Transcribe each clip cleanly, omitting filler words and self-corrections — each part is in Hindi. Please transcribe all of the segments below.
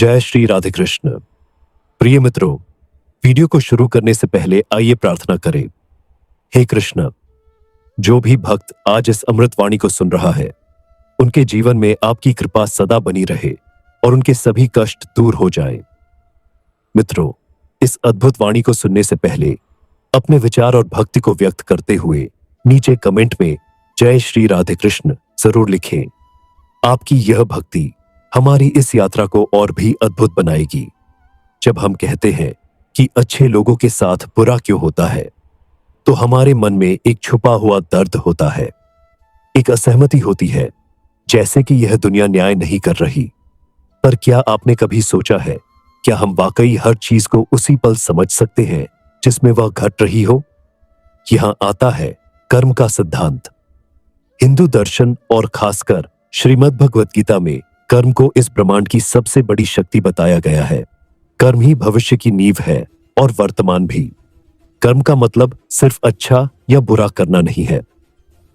जय श्री राधे कृष्ण। प्रिय मित्रों, वीडियो को शुरू करने से पहले आइए प्रार्थना करें। हे कृष्ण, जो भी भक्त आज इस अमृत वाणी को सुन रहा है, उनके जीवन में आपकी कृपा सदा बनी रहे और उनके सभी कष्ट दूर हो जाएं। मित्रों, इस अद्भुत वाणी को सुनने से पहले अपने विचार और भक्ति को व्यक्त करते हुए नीचे कमेंट में जय श्री राधे कृष्ण जरूर लिखें। आपकी यह भक्ति हमारी इस यात्रा को और भी अद्भुत बनाएगी। जब हम कहते हैं कि अच्छे लोगों के साथ बुरा क्यों होता है, तो हमारे मन में एक छुपा हुआ दर्द होता है, एक असहमति होती है, जैसे कि यह दुनिया न्याय नहीं कर रही। पर क्या आपने कभी सोचा है, क्या हम वाकई हर चीज को उसी पल समझ सकते हैं जिसमें वह घट रही हो? यहां आता है कर्म का सिद्धांत। हिंदू दर्शन और खासकर श्रीमद् भगवद गीता में कर्म को इस ब्रह्मांड की सबसे बड़ी शक्ति बताया गया है। कर्म ही भविष्य की नींव है और वर्तमान भी। कर्म का मतलब सिर्फ अच्छा या बुरा करना नहीं है।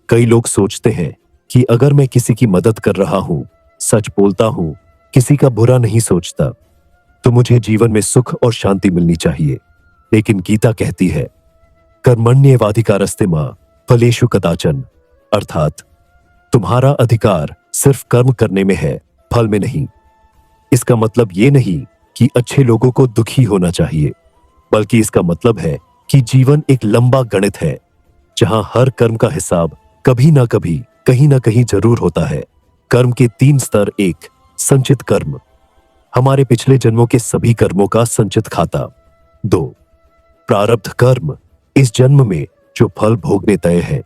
कई लोग सोचते हैं कि अगर मैं किसी की मदद कर रहा हूं, सच बोलता हूं, किसी का बुरा नहीं सोचता, तो मुझे जीवन में सुख और शांति मिलनी चाहिए। लेकिन गीता कहती है, कर्मण्येवाधिकारस्ते मा फलेषु कदाचन, अर्थात तुम्हारा अधिकार सिर्फ कर्म करने में है, फल में नहीं। इसका मतलब ये नहीं कि अच्छे लोगों को दुखी होना चाहिए, बल्कि इसका मतलब है कि जीवन एक लंबा गणित है, जहां हर कर्म का हिसाब कभी ना कभी कहीं ना कहीं जरूर होता है। कर्म के 3 स्तर। 1, संचित कर्म, हमारे पिछले जन्मों के सभी कर्मों का संचित खाता। 2, प्रारब्ध कर्म, इस जन्म में जो फल भोगने तय है।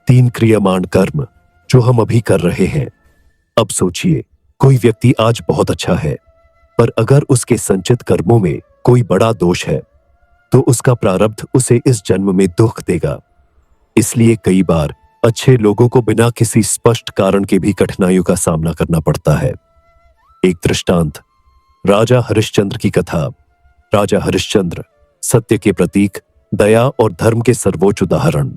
3, क्रियमाण कर्म, जो हम अभी कर रहे हैं। अब सोचिए, कोई व्यक्ति आज बहुत अच्छा है, पर अगर उसके संचित कर्मों में कोई बड़ा दोष है, तो उसका प्रारब्ध उसे इस जन्म में दुख देगा। इसलिए कई बार अच्छे लोगों को बिना किसी स्पष्ट कारण के भी कठिनाइयों का सामना करना पड़ता है। एक दृष्टांत, राजा हरिश्चंद्र की कथा। राजा हरिश्चंद्र सत्य के प्रतीक, दया और धर्म के सर्वोच्च उदाहरण।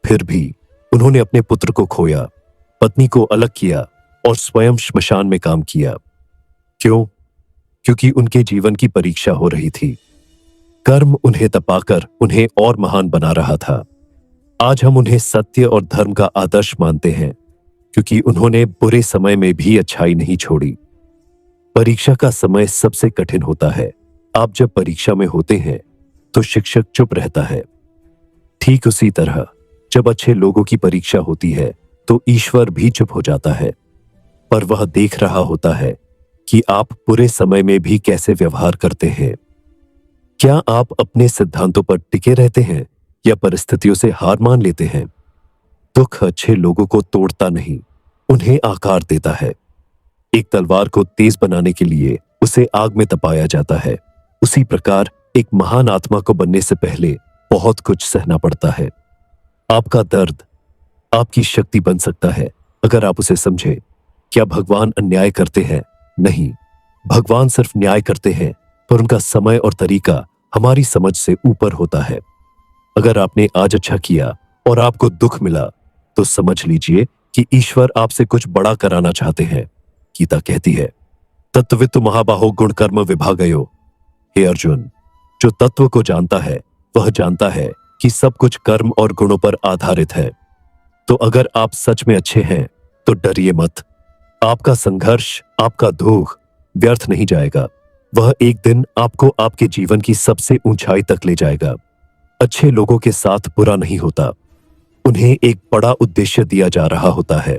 फिर भी उन्होंने अपने पुत्र को खोया, पत्नी को अलग किया और स्वयं श्मशान में काम किया। क्यों? क्योंकि उनके जीवन की परीक्षा हो रही थी। कर्म उन्हें तपाकर उन्हें और महान बना रहा था। आज हम उन्हें सत्य और धर्म का आदर्श मानते हैं, क्योंकि उन्होंने बुरे समय में भी अच्छाई नहीं छोड़ी। परीक्षा का समय सबसे कठिन होता है। आप जब परीक्षा में होते हैं तो शिक्षक चुप रहता है। ठीक उसी तरह जब अच्छे लोगों की परीक्षा होती है तो ईश्वर भी चुप हो जाता है, पर वह देख रहा होता है कि आप बुरे समय में भी कैसे व्यवहार करते हैं। क्या आप अपने सिद्धांतों पर टिके रहते हैं या परिस्थितियों से हार मान लेते हैं? दुख अच्छे लोगों को तोड़ता नहीं, उन्हें आकार देता है। एक तलवार को तेज बनाने के लिए उसे आग में तपाया जाता है। उसी प्रकार एक महान आत्मा को बनने से पहले बहुत कुछ सहना पड़ता है। आपका दर्द आपकी शक्ति बन सकता है अगर आप उसे समझे। क्या भगवान अन्याय करते हैं? नहीं, भगवान सिर्फ न्याय करते हैं, पर उनका समय और तरीका हमारी समझ से ऊपर होता है। अगर आपने आज अच्छा किया और आपको दुख मिला, तो समझ लीजिए कि ईश्वर आपसे कुछ बड़ा कराना चाहते हैं। गीता कहती है, तत्त्ववित्तु महाबाहो गुण कर्म विभागयो। हे अर्जुन, जो तत्व को जानता है वह जानता है कि सब कुछ कर्म और गुणों पर आधारित है। तो अगर आप सच में अच्छे हैं तो डरिए मत। आपका संघर्ष, आपका दुख व्यर्थ नहीं जाएगा। वह एक दिन आपको आपके जीवन की सबसे ऊंचाई तक ले जाएगा। अच्छे लोगों के साथ बुरा नहीं होता, उन्हें एक बड़ा उद्देश्य दिया जा रहा होता है।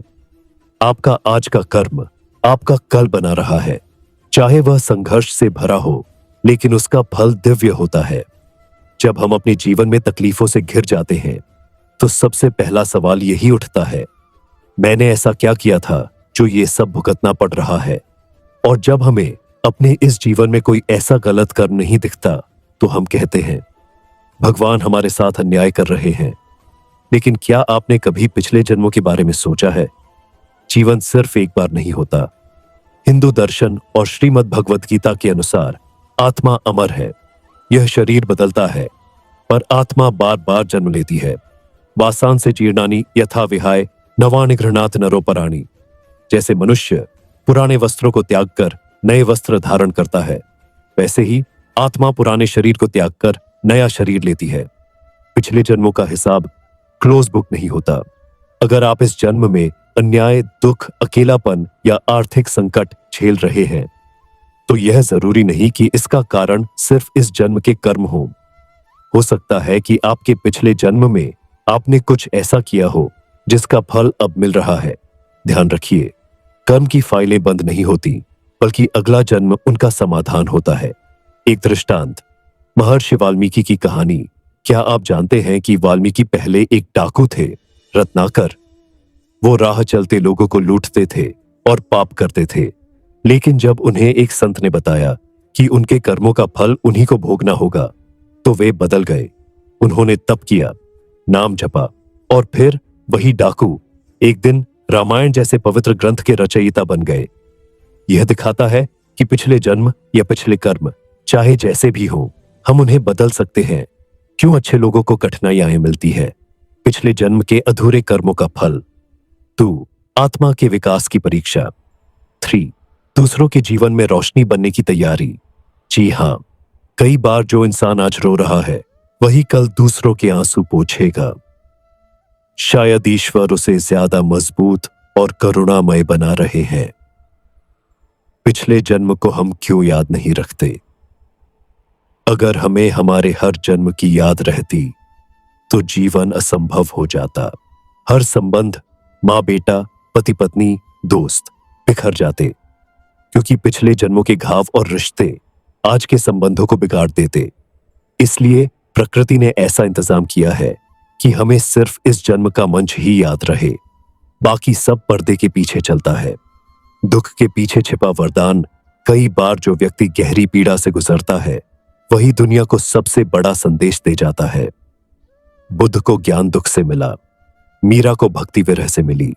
आपका आज का कर्म आपका कल बना रहा है, चाहे वह संघर्ष से भरा हो, लेकिन उसका फल दिव्य होता है। जब हम अपने जीवन में तकलीफों से घिर जाते हैं, तो सबसे पहला सवाल यही उठता है, मैंने ऐसा क्या किया था जो ये सब भुगतना पड़ रहा है? और जब हमें अपने इस जीवन में कोई ऐसा गलत कर्म नहीं दिखता, तो हम कहते हैं, भगवान हमारे साथ अन्याय कर रहे हैं। लेकिन क्या आपने कभी पिछले जन्मों के बारे में सोचा है? जीवन सिर्फ एक बार नहीं होता। हिंदू दर्शन और श्रीमद् भगवद गीता के अनुसार आत्मा अमर है। यह शरीर बदलता है, पर आत्मा बार बार जन्म लेती है। वासान से जीर्णानि यथा विहाय नवानि गृह्णाति नरोपराणि। जैसे मनुष्य पुराने वस्त्रों को त्याग कर नए वस्त्र धारण करता है, वैसे ही आत्मा पुराने शरीर को त्याग कर नया शरीर लेती है। पिछले जन्मों का हिसाब क्लोज बुक नहीं होता। अगर आप इस जन्म में अन्याय, दुख, अकेलापन या आर्थिक संकट झेल रहे हैं तो यह जरूरी नहीं कि इसका कारण सिर्फ इस जन्म के कर्म हो सकता है कि आपके पिछले जन्म में आपने कुछ ऐसा किया हो जिसका फल अब मिल रहा है। ध्यान रखिए, कर्म की फाइलें बंद नहीं होती, बल्कि अगला जन्म उनका समाधान होता है। एक दृष्टांत, महर्षि वाल्मीकि की कहानी। क्या आप जानते हैं कि वाल्मीकि पहले एक डाकू थे, रत्नाकर। वो राह चलते लोगों को लूटते थे और पाप करते थे। लेकिन जब उन्हें एक संत ने बताया कि उनके कर्मों का फल उन्हीं को भोगना होगा, तो वे बदल गए। उन्होंने तप किया, नाम जपा और फिर वही डाकू एक दिन रामायण जैसे पवित्र ग्रंथ के रचयिता बन गए। यह दिखाता है कि पिछले जन्म या पिछले कर्म चाहे जैसे भी हों, हम उन्हें बदल सकते हैं। क्यों अच्छे लोगों को कठिनाइयां मिलती है? पिछले जन्म के अधूरे कर्मों का फल। 2. आत्मा के विकास की परीक्षा। 3. दूसरों के जीवन में रोशनी बनने की तैयारी। जी हां, कई बार जो इंसान आज रो रहा है वही कल दूसरों के आंसू पोंछेगा। शायद ईश्वर उसे ज्यादा मजबूत और करुणामय बना रहे हैं। पिछले जन्म को हम क्यों याद नहीं रखते? अगर हमें हमारे हर जन्म की याद रहती तो जीवन असंभव हो जाता। हर संबंध, माँ बेटा, पति पत्नी, दोस्त बिखर जाते, क्योंकि पिछले जन्मों के घाव और रिश्ते आज के संबंधों को बिगाड़ देते। इसलिए प्रकृति ने ऐसा इंतजाम किया है कि हमें सिर्फ इस जन्म का मंच ही याद रहे, बाकी सब पर्दे के पीछे चलता है। दुख के पीछे छिपा वरदान। कई बार जो व्यक्ति गहरी पीड़ा से गुजरता है वही दुनिया को सबसे बड़ा संदेश दे जाता है। बुद्ध को ज्ञान दुख से मिला, मीरा को भक्ति विरह से मिली,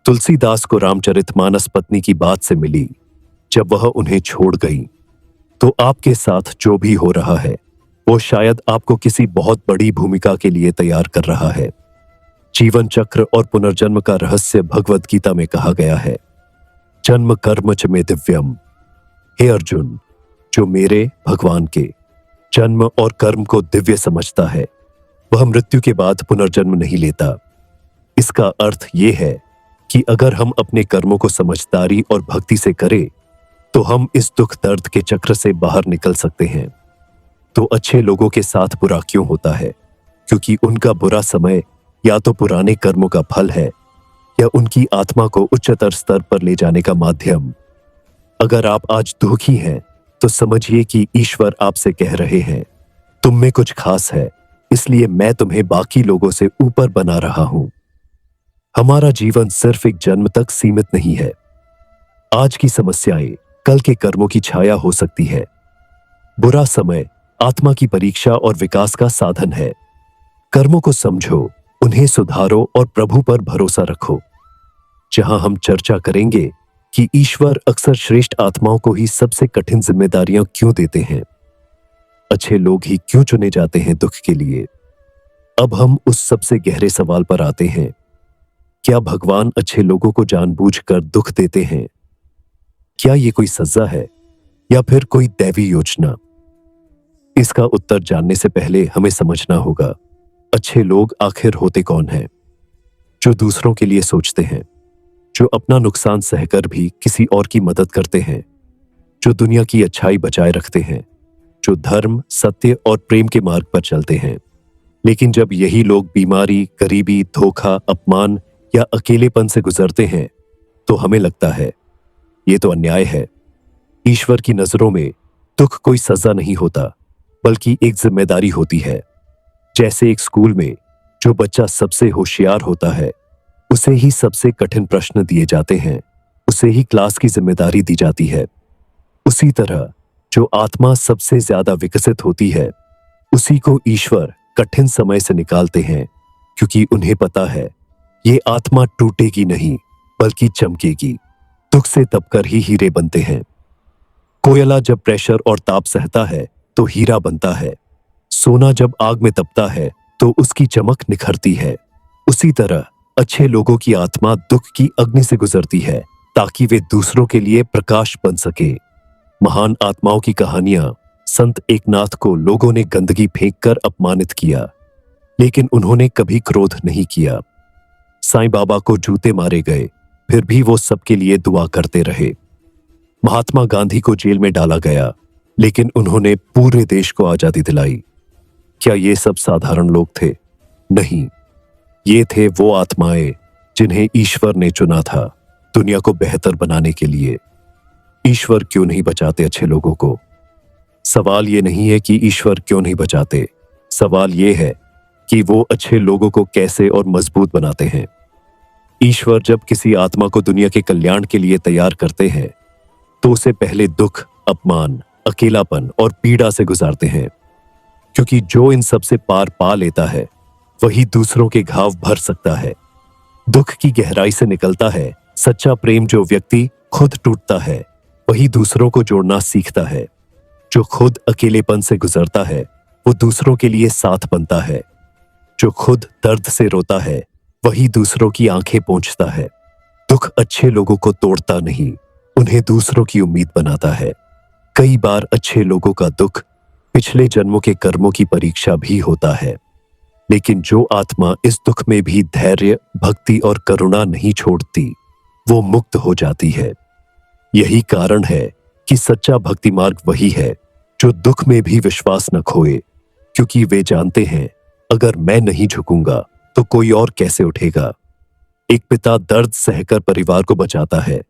तुलसीदास को रामचरितमानस पत्नी की बात से मिली। जब वह उन्हें छोड़ गई तो आपके साथ जो भी हो रहा है वो शायद आपको किसी बहुत बड़ी भूमिका के लिए तैयार कर रहा है। जीवन चक्र और पुनर्जन्म का रहस्य भगवद गीता में कहा गया है, जन्म कर्म च मे दिव्यम। हे अर्जुन, जो मेरे भगवान के जन्म और कर्म को दिव्य समझता है वह मृत्यु के बाद पुनर्जन्म नहीं लेता। इसका अर्थ यह है कि अगर हम अपने कर्मों को समझदारी और भक्ति से करें तो हम इस दुख दर्द के चक्र से बाहर निकल सकते हैं। तो अच्छे लोगों के साथ बुरा क्यों होता है? क्योंकि उनका बुरा समय या तो पुराने कर्मों का फल है या उनकी आत्मा को उच्चतर स्तर पर ले जाने का माध्यम। अगर आप आज दुखी हैं तो समझिए कि ईश्वर आपसे कह रहे हैं, तुम में कुछ खास है, इसलिए मैं तुम्हें बाकी लोगों से ऊपर बना रहा हूं। हमारा जीवन सिर्फ एक जन्म तक सीमित नहीं है। आज की समस्याएं कल के कर्मों की छाया हो सकती है। बुरा समय आत्मा की परीक्षा और विकास का साधन है। कर्मों को समझो, उन्हें सुधारो और प्रभु पर भरोसा रखो। जहां हम चर्चा करेंगे कि ईश्वर अक्सर श्रेष्ठ आत्माओं को ही सबसे कठिन जिम्मेदारियां क्यों देते हैं, अच्छे लोग ही क्यों चुने जाते हैं दुख के लिए। अब हम उस सबसे गहरे सवाल पर आते हैं, क्या भगवान अच्छे लोगों को जानबूझकर दुख देते हैं? क्या ये कोई सजा है या फिर कोई दैवी योजना? इसका उत्तर जानने से पहले हमें समझना होगा, अच्छे लोग आखिर होते कौन हैं? जो दूसरों के लिए सोचते हैं, जो अपना नुकसान सहकर भी किसी और की मदद करते हैं, जो दुनिया की अच्छाई बचाए रखते हैं, जो धर्म, सत्य और प्रेम के मार्ग पर चलते हैं। लेकिन जब यही लोग बीमारी, गरीबी, धोखा, अपमान या अकेलेपन से गुजरते हैं तो हमें लगता है ये तो अन्याय है। ईश्वर की नजरों में दुख कोई सजा नहीं होता, बल्कि एक जिम्मेदारी होती है। जैसे एक स्कूल में जो बच्चा सबसे होशियार होता है उसे ही सबसे कठिन प्रश्न दिए जाते हैं, उसे ही क्लास की जिम्मेदारी दी जाती है। उसी तरह जो आत्मा सबसे ज्यादा विकसित होती है उसी को ईश्वर कठिन समय से निकालते हैं, क्योंकि उन्हें पता है ये आत्मा टूटेगी नहीं बल्कि चमकेगी। दुख से तपकर ही हीरे बनते हैं। कोयला जब प्रेशर और ताप सहता है तो हीरा बनता है। सोना जब आग में तपता है तो उसकी चमक निखरती है। उसी तरह अच्छे लोगों की आत्मा दुख की अग्नि से गुजरती है ताकि वे दूसरों के लिए प्रकाश बन सके। महान आत्माओं की कहानियां। संत एकनाथ को लोगों ने गंदगी फेंककर अपमानित किया, लेकिन उन्होंने कभी क्रोध नहीं किया। साईं बाबा को जूते मारे गए, फिर भी वो सबके लिए दुआ करते रहे। महात्मा गांधी को जेल में डाला गया, लेकिन उन्होंने पूरे देश को आजादी दिलाई। क्या ये सब साधारण लोग थे? नहीं, ये थे वो आत्माएं जिन्हें ईश्वर ने चुना था दुनिया को बेहतर बनाने के लिए। ईश्वर क्यों नहीं बचाते अच्छे लोगों को? सवाल ये नहीं है कि ईश्वर क्यों नहीं बचाते, सवाल ये है कि वो अच्छे लोगों को कैसे और मजबूत बनाते हैं। ईश्वर जब किसी आत्मा को दुनिया के कल्याण के लिए तैयार करते हैं तो उसे पहले दुख, अपमान, अकेलापन और पीड़ा से गुजारते हैं, क्योंकि जो इन सब से पार पा लेता है वही दूसरों के घाव भर सकता है। दुख की गहराई से निकलता है सच्चा प्रेम। जो व्यक्ति खुद टूटता है वही दूसरों को जोड़ना सीखता है। जो खुद अकेलेपन से गुजरता है वो दूसरों के लिए साथ बनता है। जो खुद दर्द से रोता है वही दूसरों की आंखें पोंछता है। दुख अच्छे लोगों को तोड़ता नहीं, उन्हें दूसरों की उम्मीद बनाता है। कई बार अच्छे लोगों का दुख पिछले जन्मों के कर्मों की परीक्षा भी होता है, लेकिन जो आत्मा इस दुख में भी धैर्य, भक्ति और करुणा नहीं छोड़ती, वो मुक्त हो जाती है। यही कारण है कि सच्चा भक्ति मार्ग वही है जो दुख में भी विश्वास न खोए, क्योंकि वे जानते हैं अगर मैं नहीं झुकूंगा तो कोई और कैसे उठेगा। एक पिता दर्द सहकर परिवार को बचाता है।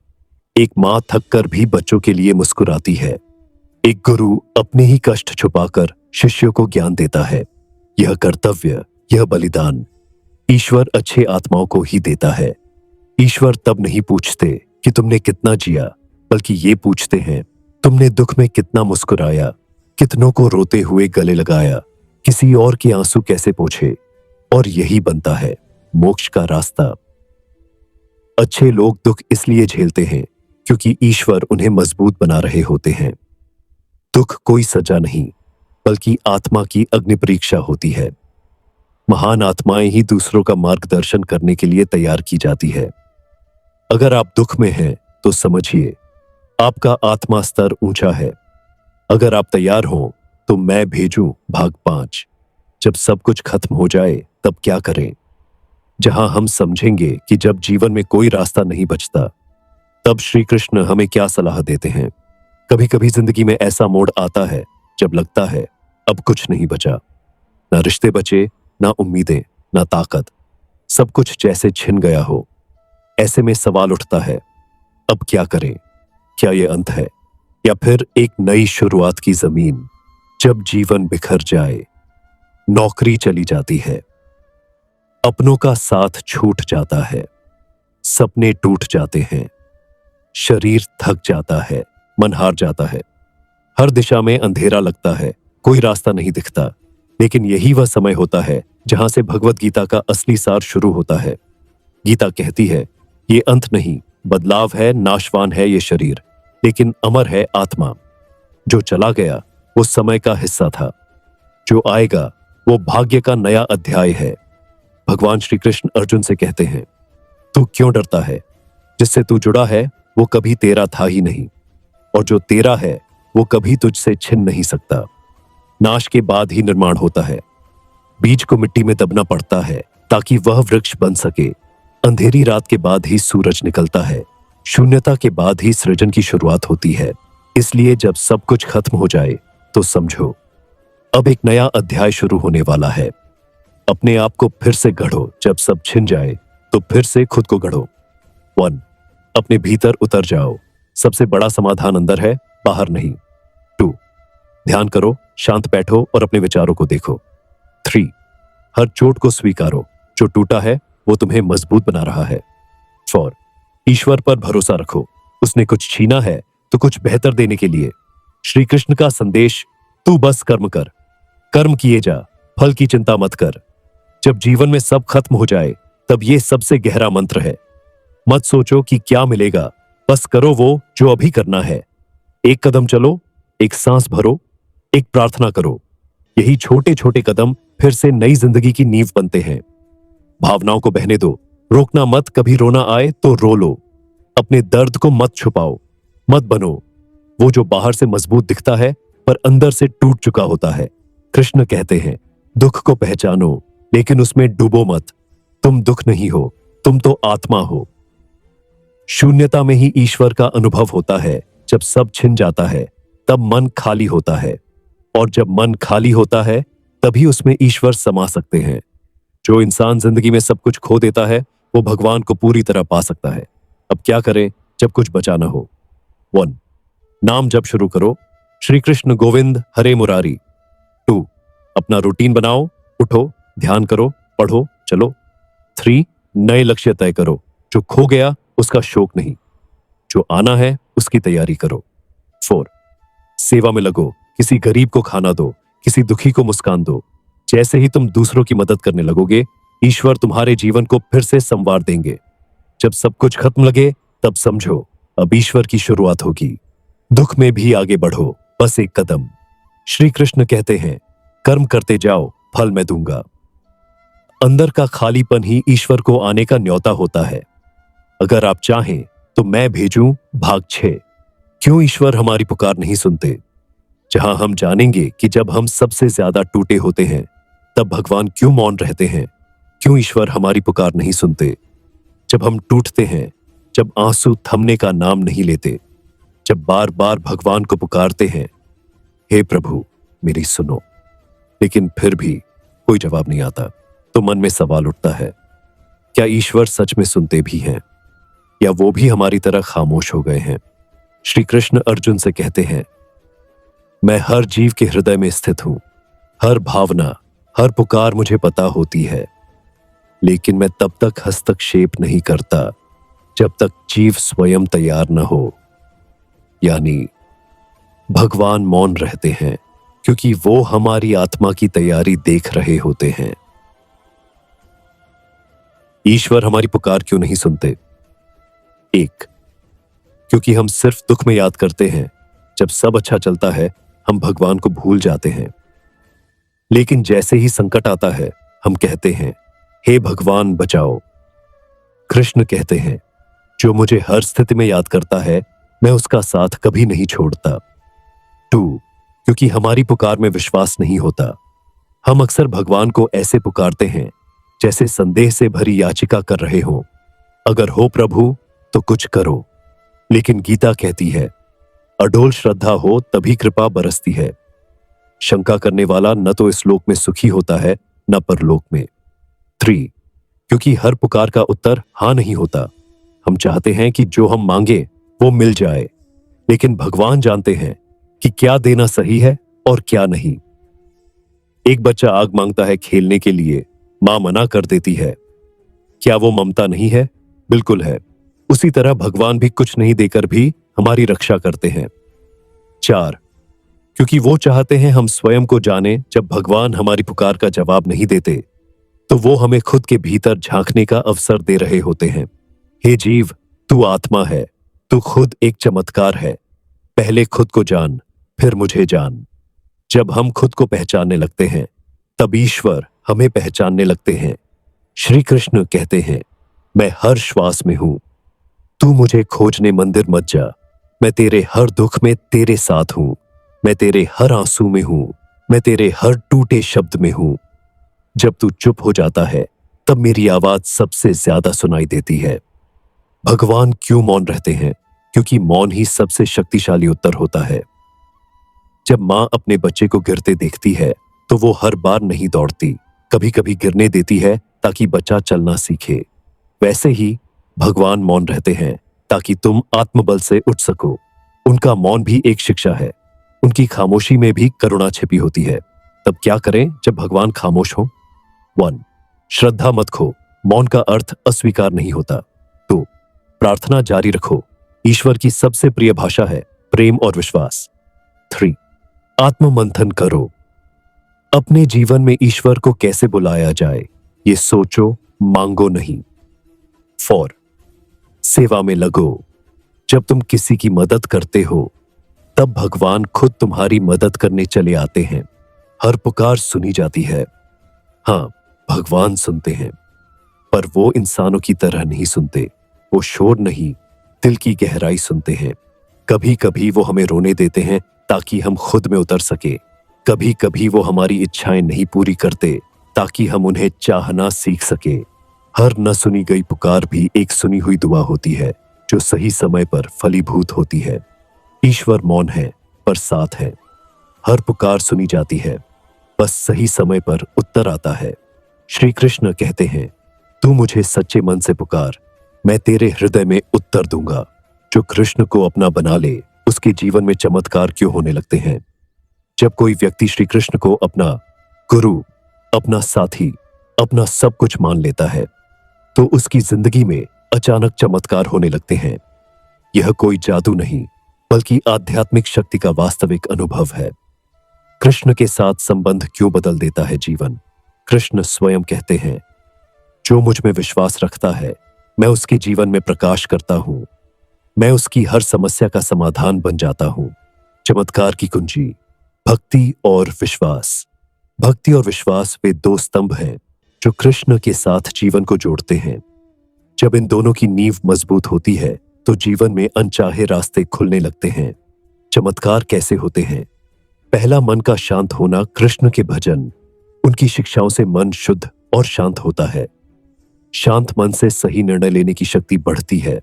एक मां थककर भी बच्चों के लिए मुस्कुराती है। एक गुरु अपने ही कष्ट छुपाकर शिष्यों को ज्ञान देता है। यह कर्तव्य, यह बलिदान ईश्वर अच्छे आत्माओं को ही देता है। ईश्वर तब नहीं पूछते कि तुमने कितना जिया, बल्कि ये पूछते हैं तुमने दुख में कितना मुस्कुराया, कितनों को रोते हुए गले लगाया, किसी और के आंसू कैसे पोंछे। और यही बनता है मोक्ष का रास्ता। अच्छे लोग दुख इसलिए झेलते हैं क्योंकि ईश्वर उन्हें मजबूत बना रहे होते हैं। दुख कोई सजा नहीं, बल्कि आत्मा की अग्नि परीक्षा होती है। महान आत्माएं ही दूसरों का मार्गदर्शन करने के लिए तैयार की जाती है। अगर आप दुख में हैं तो समझिए आपका आत्मा स्तर ऊंचा है। अगर आप तैयार हो तो मैं भेजूं भाग 5। जब सब कुछ खत्म हो जाए तब क्या करें? जहां हम समझेंगे कि जब जीवन में कोई रास्ता नहीं बचता, तब श्री कृष्ण हमें क्या सलाह देते हैं। कभी कभी जिंदगी में ऐसा मोड़ आता है जब लगता है अब कुछ नहीं बचा, ना रिश्ते बचे, ना उम्मीदें, ना ताकत, सब कुछ जैसे छिन गया हो। ऐसे में सवाल उठता है, अब क्या करें? क्या ये अंत है या फिर एक नई शुरुआत की जमीन? जब जीवन बिखर जाए, नौकरी चली जाती है, अपनों का साथ छूट जाता है, सपने टूट जाते हैं, शरीर थक जाता है, मन हार जाता है, हर दिशा में अंधेरा लगता है, कोई रास्ता नहीं दिखता, लेकिन यही वह समय होता है जहां से भगवत गीता का असली सार शुरू होता है। गीता कहती है, ये अंत नहीं, बदलाव है, नाशवान है ये शरीर, लेकिन अमर है आत्मा। जो चला गया वो समय का हिस्सा था, जो आएगा वो भाग्य का नया अध्याय है। भगवान श्री कृष्ण अर्जुन से कहते हैं, तू क्यों डरता है? जिससे तू जुड़ा है वो कभी तेरा था ही नहीं, और जो तेरा है वो कभी तुझसे छिन नहीं सकता। नाश के बाद ही निर्माण होता है। बीज को मिट्टी में दबना पड़ता है ताकि वह वृक्ष बन सके। अंधेरी रात के बाद ही सूरज निकलता है, शून्यता के बाद ही सृजन की शुरुआत होती है। इसलिए जब सब कुछ खत्म हो जाए तो समझो अब एक नया अध्याय शुरू होने वाला है। अपने आप को फिर से गढ़ो। जब सब छिन जाए तो फिर से खुद को गढ़ो। 1, अपने भीतर उतर जाओ। सबसे बड़ा समाधान अंदर है, बाहर नहीं। 2, ध्यान करो, शांत बैठो और अपने विचारों को देखो। 3, हर चोट को स्वीकारो, जो टूटा है वो तुम्हें मजबूत बना रहा है। 4, ईश्वर पर भरोसा रखो, उसने कुछ छीना है तो कुछ बेहतर देने के लिए। श्री कृष्ण का संदेश, तू बस कर्म कर, कर्म किए जा, फल की चिंता मत कर। जब जीवन में सब खत्म हो जाए तब ये सबसे गहरा मंत्र है। मत सोचो कि क्या मिलेगा, बस करो वो जो अभी करना है। एक कदम चलो, एक सांस भरो, एक प्रार्थना करो। यही छोटे छोटे कदम फिर से नई जिंदगी की नींव बनते हैं। भावनाओं को बहने दो, रोकना मत। कभी रोना आए तो रो लो। अपने दर्द को मत छुपाओ, मत बनो। वो जो बाहर से मजबूत दिखता है पर अंदर से टूट चुका होता है। कृष्ण कहते हैं, दुख को पहचानो लेकिन उसमें डूबो मत। तुम दुख नहीं हो, तुम तो आत्मा हो। शून्यता में ही ईश्वर का अनुभव होता है। जब सब छिन जाता है तब मन खाली होता है, और जब मन खाली होता है तभी उसमें ईश्वर समा सकते हैं। जो इंसान जिंदगी में सब कुछ खो देता है वो भगवान को पूरी तरह पा सकता है। अब क्या करें जब कुछ बचा ना हो? 1. नाम जप शुरू करो, श्री कृष्ण गोविंद हरे मुरारी। 2. अपना रूटीन बनाओ, उठो, ध्यान करो, पढ़ो, चलो। 3. नए लक्ष्य तय करो, जो खो गया उसका शोक नहीं, जो आना है उसकी तैयारी करो। 4. सेवा में लगो, किसी गरीब को खाना दो, किसी दुखी को मुस्कान दो। जैसे ही तुम दूसरों की मदद करने लगोगे, ईश्वर तुम्हारे जीवन को फिर से संवार देंगे। जब सब कुछ खत्म लगे तब समझो अब ईश्वर की शुरुआत होगी। दुख में भी आगे बढ़ो, बस एक कदम। श्री कृष्ण कहते हैं, कर्म करते जाओ, फल मैं दूंगा। अंदर का खालीपन ही ईश्वर को आने का न्योता होता है। अगर आप चाहें तो मैं भेजूं भाग 6। क्यों ईश्वर हमारी पुकार नहीं सुनते? जहां हम जानेंगे कि जब हम सबसे ज्यादा टूटे होते हैं तब भगवान क्यों मौन रहते हैं। क्यों ईश्वर हमारी पुकार नहीं सुनते? जब हम टूटते हैं, जब आंसू थमने का नाम नहीं लेते, जब बार बार भगवान को पुकारते हैं, हे प्रभु मेरी सुनो, लेकिन फिर भी कोई जवाब नहीं आता, तो मन में सवाल उठता है, क्या ईश्वर सच में सुनते भी हैं या वो भी हमारी तरह खामोश हो गए हैं? श्री कृष्ण अर्जुन से कहते हैं, मैं हर जीव के हृदय में स्थित हूं। हर भावना, हर पुकार मुझे पता होती है, लेकिन मैं तब तक हस्तक्षेप नहीं करता जब तक जीव स्वयं तैयार न हो। यानी भगवान मौन रहते हैं क्योंकि वो हमारी आत्मा की तैयारी देख रहे होते हैं। ईश्वर हमारी पुकार क्यों नहीं सुनते? 1. क्योंकि हम सिर्फ दुख में याद करते हैं। जब सब अच्छा चलता है हम भगवान को भूल जाते हैं, लेकिन जैसे ही संकट आता है हम कहते हैं, हे भगवान बचाओ। कृष्ण कहते हैं, जो मुझे हर स्थिति में याद करता है मैं उसका साथ कभी नहीं छोड़ता। 2. क्योंकि हमारी पुकार में विश्वास नहीं होता। हम अक्सर भगवान को ऐसे पुकारते हैं जैसे संदेह से भरी याचिका कर रहे हो, अगर हो प्रभु तो कुछ करो। लेकिन गीता कहती है, अडोल श्रद्धा हो तभी कृपा बरसती है। शंका करने वाला न तो इस लोक में सुखी होता है न परलोक में। 3. क्योंकि हर पुकार का उत्तर हां नहीं होता। हम चाहते हैं कि जो हम मांगे वो मिल जाए, लेकिन भगवान जानते हैं कि क्या देना सही है और क्या नहीं। एक बच्चा आग मांगता है खेलने के लिए, मां मना कर देती है। क्या वो ममता नहीं है? बिल्कुल है। उसी तरह भगवान भी कुछ नहीं देकर भी हमारी रक्षा करते हैं। 4. क्योंकि वो चाहते हैं हम स्वयं को जाने। जब भगवान हमारी पुकार का जवाब नहीं देते तो वो हमें खुद के भीतर झांकने का अवसर दे रहे होते हैं। हे जीव, तू आत्मा है, तू खुद एक चमत्कार है। पहले खुद को जान, फिर मुझे जान। जब हम खुद को पहचानने लगते हैं तब ईश्वर हमें पहचानने लगते हैं। श्री कृष्ण कहते हैं, मैं हर श्वास में हूं। तू मुझे खोजने मंदिर मत जा। मैं तेरे हर दुख में तेरे साथ हूं। मैं तेरे हर आंसू में हूं। मैं तेरे हर टूटे शब्द में हूं। जब तू चुप हो जाता है तब मेरी आवाज सबसे ज्यादा सुनाई देती है। भगवान क्यों मौन रहते हैं? क्योंकि मौन ही सबसे शक्तिशाली उत्तर होता है। जब मां अपने बच्चे को गिरते देखती है तो वो हर बार नहीं दौड़ती, कभी कभी गिरने देती है ताकि बच्चा चलना सीखे। वैसे ही भगवान मौन रहते हैं ताकि तुम आत्मबल से उठ सको। उनका मौन भी एक शिक्षा है। उनकी खामोशी में भी करुणा छिपी होती है। तब क्या करें जब भगवान खामोश हो? 1. श्रद्धा मत खो। मौन का अर्थ अस्वीकार नहीं होता। 2. प्रार्थना जारी रखो। ईश्वर की सबसे प्रिय भाषा है प्रेम और विश्वास। 3. आत्म मंथन करो। अपने जीवन में ईश्वर को कैसे बुलाया जाए ये सोचो, मांगो नहीं। 4. सेवा में लगो। जब तुम किसी की मदद करते हो तब भगवान खुद तुम्हारी मदद करने चले आते हैं। हर पुकार सुनी जाती है। हाँ, भगवान सुनते हैं, पर वो इंसानों की तरह नहीं सुनते। वो शोर नहीं, दिल की गहराई सुनते हैं। कभी कभी वो हमें रोने देते हैं ताकि हम खुद में उतर सके। कभी कभी वो हमारी इच्छाएं नहीं पूरी करते ताकि हम उन्हें चाहना सीख सके। हर न सुनी गई पुकार भी एक सुनी हुई दुआ होती है जो सही समय पर फलीभूत होती है। ईश्वर मौन है पर साथ है। हर पुकार सुनी जाती है, बस सही समय पर उत्तर आता है। श्री कृष्ण कहते हैं, तू मुझे सच्चे मन से पुकार, मैं तेरे हृदय में उत्तर दूंगा। जो कृष्ण को अपना बना ले उसके जीवन में चमत्कार क्यों होने लगते हैं। जब कोई व्यक्ति श्री कृष्ण को अपना गुरु, अपना साथी, अपना सब कुछ मान लेता है तो उसकी जिंदगी में अचानक चमत्कार होने लगते हैं। यह कोई जादू नहीं बल्कि आध्यात्मिक शक्ति का वास्तविक अनुभव है। कृष्ण के साथ संबंध क्यों बदल देता है जीवन। कृष्ण स्वयं कहते हैं, जो मुझ में विश्वास रखता है मैं उसके जीवन में प्रकाश करता हूं, मैं उसकी हर समस्या का समाधान बन जाता हूं। चमत्कार की कुंजी भक्ति और विश्वास। भक्ति और विश्वास वे दो स्तंभ हैं जो कृष्ण के साथ जीवन को जोड़ते हैं। जब इन दोनों की नींव मजबूत होती है तो जीवन में अनचाहे रास्ते खुलने लगते हैं। चमत्कार कैसे होते हैं। पहला, मन का शांत होना। कृष्ण के भजन, उनकी शिक्षाओं से मन शुद्ध और शांत होता है। शांत मन से सही निर्णय लेने की शक्ति बढ़ती है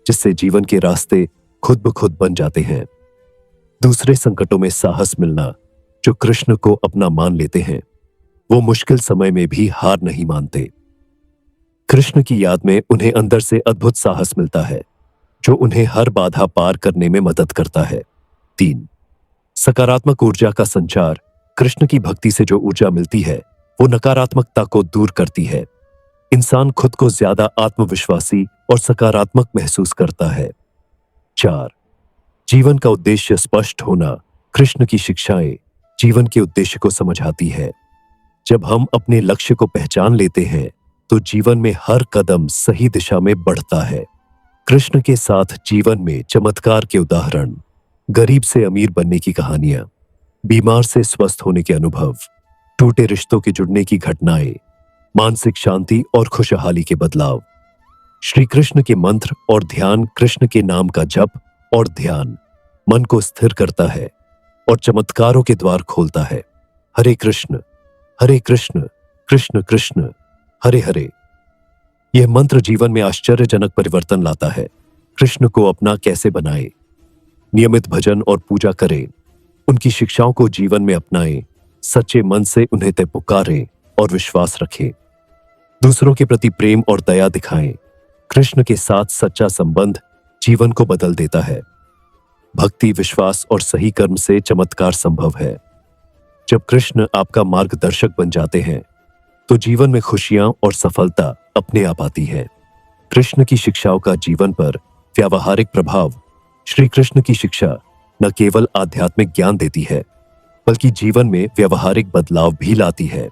जिससे जीवन के रास्ते खुद ब खुद बन जाते हैं। दूसरे, संकटों में साहस मिलना। जो कृष्ण को अपना मान लेते हैं वो मुश्किल समय में भी हार नहीं मानते। कृष्ण की याद में उन्हें अंदर से अद्भुत साहस मिलता है जो उन्हें हर बाधा पार करने में मदद करता है। 3, सकारात्मक ऊर्जा का संचार। कृष्ण की भक्ति से जो ऊर्जा मिलती है वो नकारात्मकता को दूर करती है। इंसान खुद को ज्यादा आत्मविश्वासी और सकारात्मक महसूस करता है। 4, जीवन का उद्देश्य स्पष्ट होना। कृष्ण की शिक्षाएं जीवन के उद्देश्य को समझाती है। जब हम अपने लक्ष्य को पहचान लेते हैं तो जीवन में हर कदम सही दिशा में बढ़ता है। कृष्ण के साथ जीवन में चमत्कार के उदाहरण, गरीब से अमीर बनने की कहानियां, बीमार से स्वस्थ होने के अनुभव, टूटे रिश्तों के जुड़ने की घटनाएं, मानसिक शांति और खुशहाली के बदलाव। श्री कृष्ण के मंत्र और ध्यान। कृष्ण के नाम का जप और ध्यान मन को स्थिर करता है और चमत्कारों के द्वार खोलता है। हरे कृष्ण कृष्ण कृष्ण हरे हरे। यह मंत्र जीवन में आश्चर्यजनक परिवर्तन लाता है। कृष्ण को अपना कैसे बनाए। नियमित भजन और पूजा करें, उनकी शिक्षाओं को जीवन में अपनाएं, सच्चे मन से उन्हें तय पुकारें और विश्वास रखें। दूसरों के प्रति प्रेम और दया दिखाएं। कृष्ण के साथ सच्चा संबंध जीवन को बदल देता है। भक्ति, विश्वास और सही कर्म से चमत्कार संभव है। जब कृष्ण आपका मार्गदर्शक बन जाते हैं तो जीवन में खुशियां और सफलता अपने आप आती है। कृष्ण की शिक्षाओं का जीवन पर व्यावहारिक प्रभाव। श्री कृष्ण की शिक्षा न केवल आध्यात्मिक ज्ञान देती है बल्कि जीवन में व्यावहारिक बदलाव भी लाती है।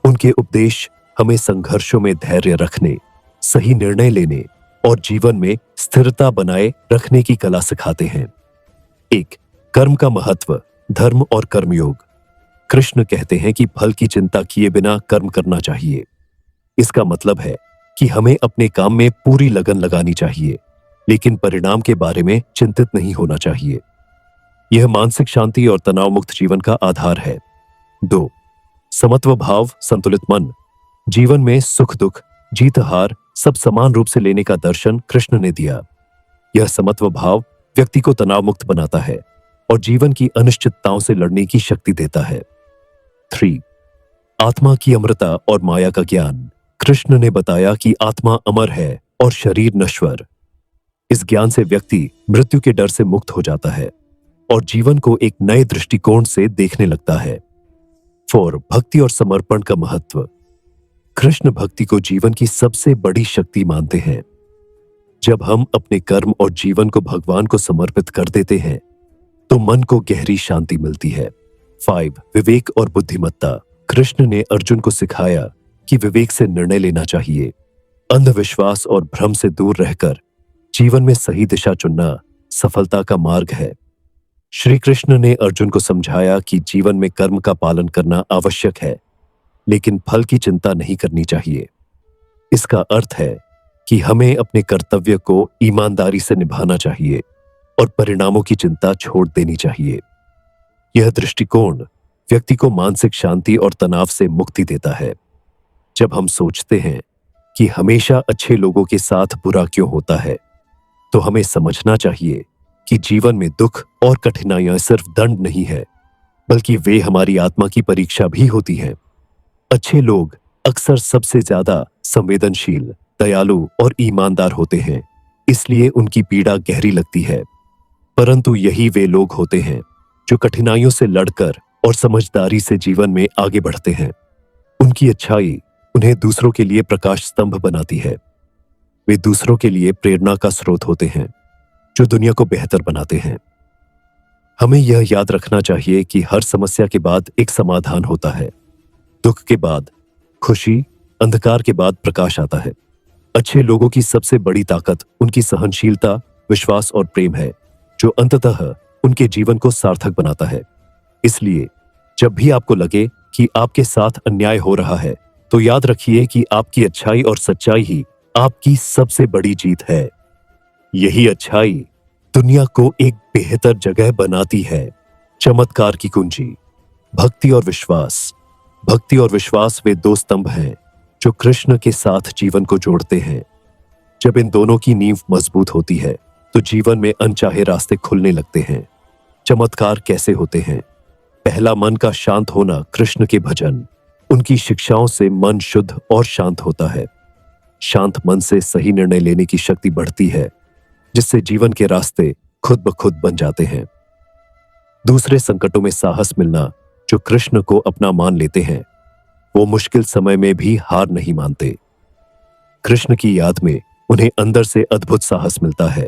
उनके उपदेश हमें संघर्षों में धैर्य रखने, सही निर्णय लेने और जीवन में स्थिरता बनाए रखने की कला सिखाते हैं। 1, कर्म का महत्व, धर्म और कर्मयोग। कृष्ण कहते हैं कि फल की चिंता किए बिना कर्म करना चाहिए। इसका मतलब है कि हमें अपने काम में पूरी लगन लगानी चाहिए लेकिन परिणाम के बारे में चिंतित नहीं होना चाहिए। यह मानसिक शांति और तनाव मुक्त जीवन का आधार है। 2, समत्व भाव, संतुलित मन। जीवन में सुख दुख, जीत हार सब समान रूप से लेने का दर्शन कृष्ण ने दिया। यह समत्व भाव व्यक्ति को तनाव मुक्त बनाता है और जीवन की अनिश्चितताओं से लड़ने की शक्ति देता है। 3, आत्मा की अमरता और माया का ज्ञान। कृष्ण ने बताया कि आत्मा अमर है और शरीर नश्वर। इस ज्ञान से व्यक्ति मृत्यु के डर से मुक्त हो जाता है और जीवन को एक नए दृष्टिकोण से देखने लगता है। 4, भक्ति और समर्पण का महत्व। कृष्ण भक्ति को जीवन की सबसे बड़ी शक्ति मानते हैं। जब हम अपने कर्म और जीवन को भगवान को समर्पित कर देते हैं तो मन को गहरी शांति मिलती है। 5, विवेक और बुद्धिमत्ता। कृष्ण ने अर्जुन को सिखाया कि विवेक से निर्णय लेना चाहिए। अंधविश्वास और भ्रम से दूर रहकर जीवन में सही दिशा चुनना सफलता का मार्ग है। श्री कृष्ण ने अर्जुन को समझाया कि जीवन में कर्म का पालन करना आवश्यक है लेकिन फल की चिंता नहीं करनी चाहिए। इसका अर्थ है कि हमें अपने कर्तव्य को ईमानदारी से निभाना चाहिए और परिणामों की चिंता छोड़ देनी चाहिए। यह दृष्टिकोण व्यक्ति को मानसिक शांति और तनाव से मुक्ति देता है। जब हम सोचते हैं कि हमेशा अच्छे लोगों के साथ बुरा क्यों होता है, तो हमें समझना चाहिए कि जीवन में दुख और कठिनाइयां सिर्फ दंड नहीं है, बल्कि वे हमारी आत्मा की परीक्षा भी होती हैं। अच्छे लोग अक्सर सबसे ज्यादा संवेदनशील, दयालु और ईमानदार होते हैं, इसलिए उनकी पीड़ा गहरी लगती है। परंतु यही वे लोग होते हैं जो कठिनाइयों से लड़कर और समझदारी से जीवन में आगे बढ़ते हैं। उनकी अच्छाई उन्हें दूसरों के लिए प्रकाश स्तंभ बनाती है। वे दूसरों के लिए प्रेरणा का स्रोत होते हैं, जो दुनिया को बेहतर बनाते हैं। हमें यह याद रखना चाहिए कि हर समस्या के बाद एक समाधान होता है। दुख के बाद खुशी, अंधकार के बाद प्रकाश आता है। अच्छे लोगों की सबसे बड़ी ताकत उनकी सहनशीलता, विश्वास और प्रेम है, जो अंततः उनके जीवन को सार्थक बनाता है। इसलिए जब भी आपको लगे कि आपके साथ अन्याय हो रहा है, तो याद रखिए कि आपकी अच्छाई और सच्चाई ही आपकी सबसे बड़ी जीत है। यही अच्छाई दुनिया को एक बेहतर जगह बनाती है। चमत्कार की कुंजी, भक्ति और विश्वास। भक्ति और विश्वास वे दो स्तंभ हैं जो कृष्ण के साथ जीवन को जोड़ते हैं। जब इन दोनों की नींव मजबूत होती है, तो जीवन में अनचाहे रास्ते खुलने लगते हैं। चमत्कार कैसे होते हैं? पहला, मन का शांत होना। कृष्ण के भजन, उनकी शिक्षाओं से मन शुद्ध और शांत होता है। शांत मन से सही निर्णय लेने की शक्ति बढ़ती है, जिससे जीवन के रास्ते खुद ब खुद बन जाते हैं। दूसरे, संकटों में साहस मिलना। जो कृष्ण को अपना मान लेते हैं, वो मुश्किल समय में भी हार नहीं मानते। कृष्ण की याद में उन्हें अंदर से अद्भुत साहस मिलता है,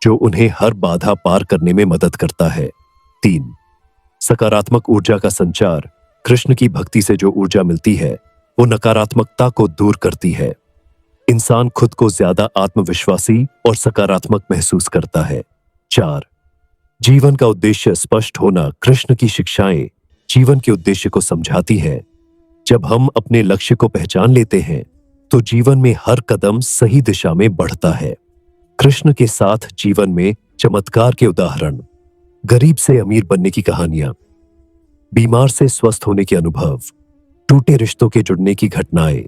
जो उन्हें हर बाधा पार करने में मदद करता है। 3, सकारात्मक ऊर्जा का संचार। कृष्ण की भक्ति से जो ऊर्जा मिलती है, वो नकारात्मकता को दूर करती है। इंसान खुद को ज्यादा आत्मविश्वासी और सकारात्मक महसूस करता है। 4, जीवन का उद्देश्य स्पष्ट होना। कृष्ण की शिक्षाएं जीवन के उद्देश्य को समझाती है। जब हम अपने लक्ष्य को पहचान लेते हैं, तो जीवन में हर कदम सही दिशा में बढ़ता है। कृष्ण के साथ जीवन में चमत्कार के उदाहरण। गरीब से अमीर बनने की कहानियां, बीमार से स्वस्थ होने के अनुभव, टूटे रिश्तों के जुड़ने की घटनाएं,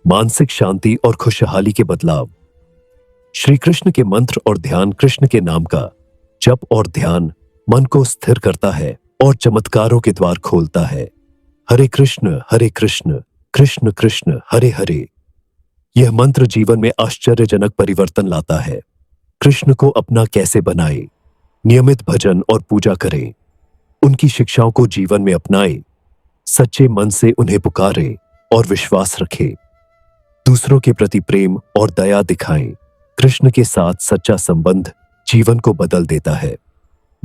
मानसिक शांति और खुशहाली के बदलाव। श्री कृष्ण के मंत्र और ध्यान। कृष्ण के नाम का जप और ध्यान मन को स्थिर करता है और चमत्कारों के द्वार खोलता है। हरे कृष्ण कृष्ण कृष्ण हरे हरे। यह मंत्र जीवन में आश्चर्यजनक परिवर्तन लाता है। कृष्ण को अपना कैसे बनाए? नियमित भजन और पूजा करें। उनकी शिक्षाओं को जीवन में अपनाएं। सच्चे मन से उन्हें पुकारें और विश्वास रखें। दूसरों के प्रति प्रेम और दया दिखाएं। कृष्ण के साथ सच्चा संबंध जीवन को बदल देता है।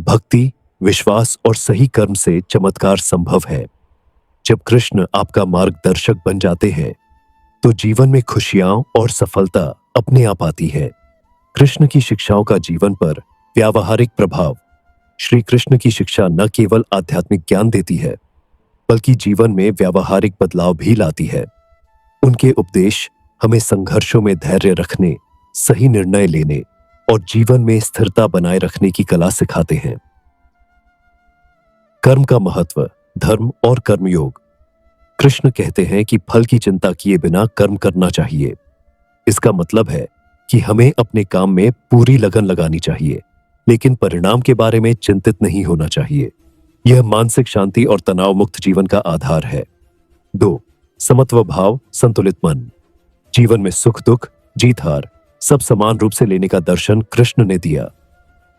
भक्ति, विश्वास और सही कर्म से चमत्कार संभव है। जब कृष्ण आपका मार्गदर्शक बन जाते हैं, तो जीवन में खुशियां और सफलता अपने आप आती है। कृष्ण की शिक्षाओं का जीवन पर व्यावहारिक प्रभाव। श्री कृष्ण की शिक्षा न केवल आध्यात्मिक ज्ञान देती है, बल्कि जीवन में व्यावहारिक बदलाव भी लाती है। उनके उपदेश हमें संघर्षों में धैर्य रखने, सही निर्णय लेने और जीवन में स्थिरता बनाए रखने की कला सिखाते हैं। कर्म का महत्व। धर्म और कर्मयोग। कृष्ण कहते हैं कि फल की चिंता किए बिना कर्म करना चाहिए। इसका मतलब है कि हमें अपने काम में पूरी लगन लगानी चाहिए, लेकिन परिणाम के बारे में चिंतित नहीं होना चाहिए। यह मानसिक शांति और तनाव मुक्त जीवन का आधार है। 2, समत्व भाव, संतुलित मन। जीवन में सुख दुख, जीत हार सब समान रूप से लेने का दर्शन कृष्ण ने दिया।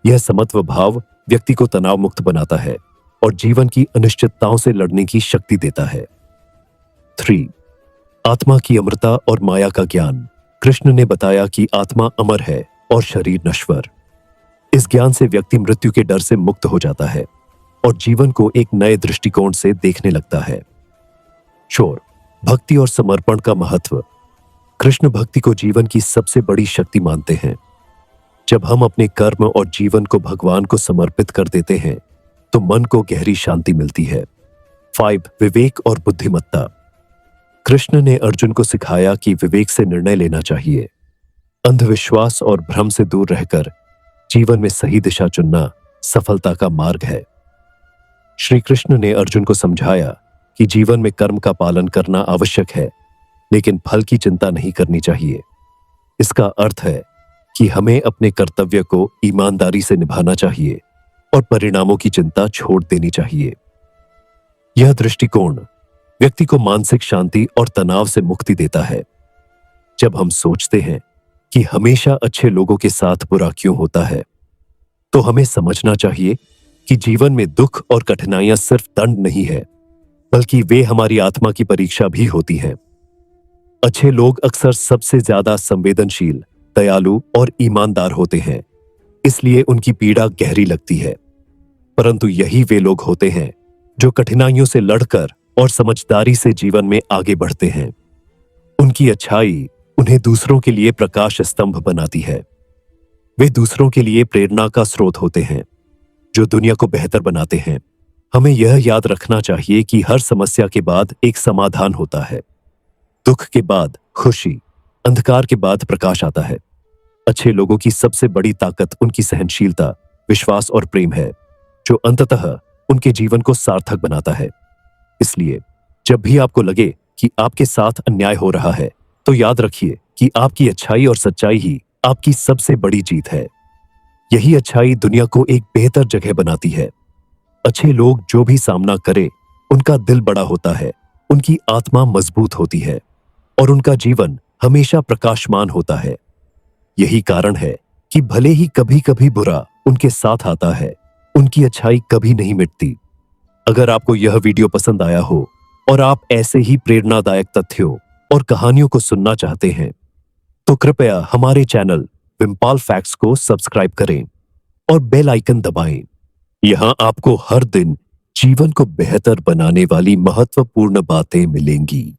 यह समत्व भाव व्यक्ति को तनाव मुक्त बनाता है और जीवन की अनिश्चितताओं से लड़ने की शक्ति देता है। 3, आत्मा की अमरता और माया का ज्ञान। कृष्ण ने बताया कि आत्मा अमर है और शरीर नश्वर। इस ज्ञान से व्यक्ति मृत्यु के डर से मुक्त हो जाता है और जीवन को एक नए दृष्टिकोण से देखने लगता है। 4, भक्ति और समर्पण का महत्व। कृष्ण भक्ति को जीवन की सबसे बड़ी शक्ति मानते हैं। जब हम अपने कर्म और जीवन को भगवान को समर्पित कर देते हैं, तो मन को गहरी शांति मिलती है। 5, विवेक और बुद्धिमत्ता। कृष्ण ने अर्जुन को सिखाया कि विवेक से निर्णय लेना चाहिए। अंधविश्वास और भ्रम से दूर रहकर जीवन में सही दिशा चुनना सफलता का मार्ग है। श्री कृष्ण ने अर्जुन को समझाया कि जीवन में कर्म का पालन करना आवश्यक है, लेकिन फल की चिंता नहीं करनी चाहिए। इसका अर्थ है कि हमें अपने कर्तव्य को ईमानदारी से निभाना चाहिए और परिणामों की चिंता छोड़ देनी चाहिए। यह दृष्टिकोण व्यक्ति को मानसिक शांति और तनाव से मुक्ति देता है। जब हम सोचते हैं कि हमेशा अच्छे लोगों के साथ बुरा क्यों होता है, तो हमें समझना चाहिए कि जीवन में दुख और कठिनाइयां सिर्फ दंड नहीं है, बल्कि वे हमारी आत्मा की परीक्षा भी होती हैं। अच्छे लोग अक्सर सबसे ज्यादा संवेदनशील, दयालु और ईमानदार होते हैं, इसलिए उनकी पीड़ा गहरी लगती है। परंतु यही वे लोग होते हैं जो कठिनाइयों से लड़कर और समझदारी से जीवन में आगे बढ़ते हैं। उनकी अच्छाई उन्हें दूसरों के लिए प्रकाश स्तंभ बनाती है। वे दूसरों के लिए प्रेरणा का स्रोत होते हैं, जो दुनिया को बेहतर बनाते हैं। हमें यह याद रखना चाहिए कि हर समस्या के बाद एक समाधान होता है। दुख के बाद खुशी, अंधकार के बाद प्रकाश आता है। अच्छे लोगों की सबसे बड़ी ताकत उनकी सहनशीलता, विश्वास और प्रेम है, जो अंततः उनके जीवन को सार्थक बनाता है। इसलिए जब भी आपको लगे कि आपके साथ अन्याय हो रहा है, तो याद रखिए कि आपकी अच्छाई और सच्चाई ही आपकी सबसे बड़ी जीत है। यही अच्छाई दुनिया को एक बेहतर जगह बनाती है। अच्छे लोग जो भी सामना करें, उनका दिल बड़ा होता है, उनकी आत्मा मजबूत होती है और उनका जीवन हमेशा प्रकाशमान होता है। यही कारण है कि भले ही कभी कभी बुरा उनके साथ आता है, उनकी अच्छाई कभी नहीं मिटती। अगर आपको यह वीडियो पसंद आया हो और आप ऐसे ही प्रेरणादायक तथ्यों और कहानियों को सुनना चाहते हैं, तो कृपया हमारे चैनल विमपाल फैक्ट्स को सब्सक्राइब करें और बेल आइकन दबाएं। यहां आपको हर दिन जीवन को बेहतर बनाने वाली महत्वपूर्ण बातें मिलेंगी।